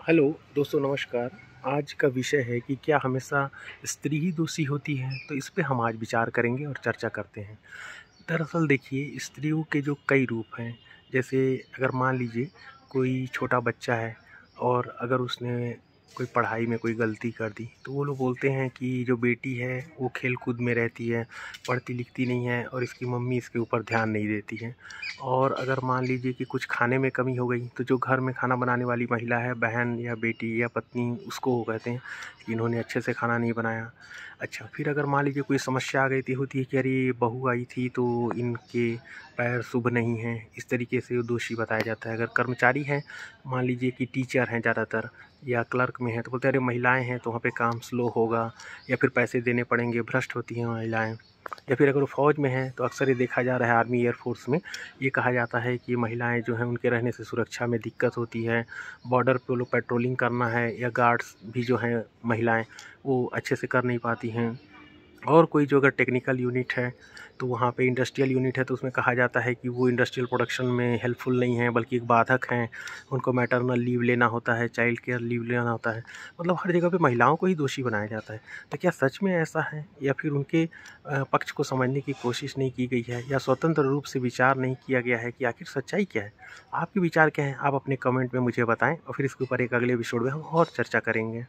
Hello दोस्तों, नमस्कार। आज का विषय है कि क्या हमेशा स्त्री ही दोषी होती है। तो इस पे हम आज विचार करेंगे और चर्चा करते हैं। दरअसल देखिए, स्त्रियों के जो कई रूप हैं। जैसे अगर मान लीजिए कोई छोटा बच्चा है और अगर उसने कोई पढ़ाई में कोई गलती कर दी, तो वो लोग बोलते हैं कि जो बेटी है वो खेल कूद में रहती है, पढ़ती लिखती नहीं है और इसकी मम्मी इसके ऊपर ध्यान नहीं देती है। और अगर मान लीजिए कि कुछ खाने में कमी हो गई, तो जो घर में खाना बनाने वाली महिला है, बहन या बेटी या पत्नी, उसको वो कहते हैं कि इन्होंने अच्छे से खाना नहीं बनाया। अच्छा, फिर अगर मान लीजिए कोई समस्या आ गई थी, होती है कि अरे बहू आई थी तो इनके पैर शुभ नहीं हैं, इस तरीके से वो दोषी बताया जाता है। अगर कर्मचारी हैं, मान लीजिए कि टीचर हैं ज़्यादातर या क्लर्क में हैं, तो बोलते हैं अरे महिलाएं हैं तो वहाँ पे काम स्लो होगा या फिर पैसे देने पड़ेंगे, भ्रष्ट होती हैं महिलाएं। या फिर अगर वो फ़ौज में हैं तो अक्सर ये देखा जा रहा है, आर्मी एयरफोर्स में ये कहा जाता है कि महिलाएं जो हैं उनके रहने से सुरक्षा में दिक्कत होती है। बॉर्डर पे वो लोग पेट्रोलिंग करना है या गार्ड्स भी जो हैं महिलाएं, वो अच्छे से कर नहीं पाती हैं। और कोई जो अगर टेक्निकल यूनिट है, तो वहाँ पे इंडस्ट्रियल यूनिट है, तो उसमें कहा जाता है कि वो इंडस्ट्रियल प्रोडक्शन में हेल्पफुल नहीं है, बल्कि एक बाधक हैं। उनको मैटरनल लीव लेना होता है, चाइल्ड केयर लीव लेना होता है। मतलब हर जगह पे महिलाओं को ही दोषी बनाया जाता है। तो क्या सच में ऐसा है, या फिर उनके पक्ष को समझने की कोशिश नहीं की गई है, या स्वतंत्र रूप से विचार नहीं किया गया है कि आखिर सच्चाई क्या है? आपके विचार क्या हैं? आप अपने कमेंट में मुझे बताएँ और फिर इसके ऊपर एक अगले एपिसोड में हम और चर्चा करेंगे।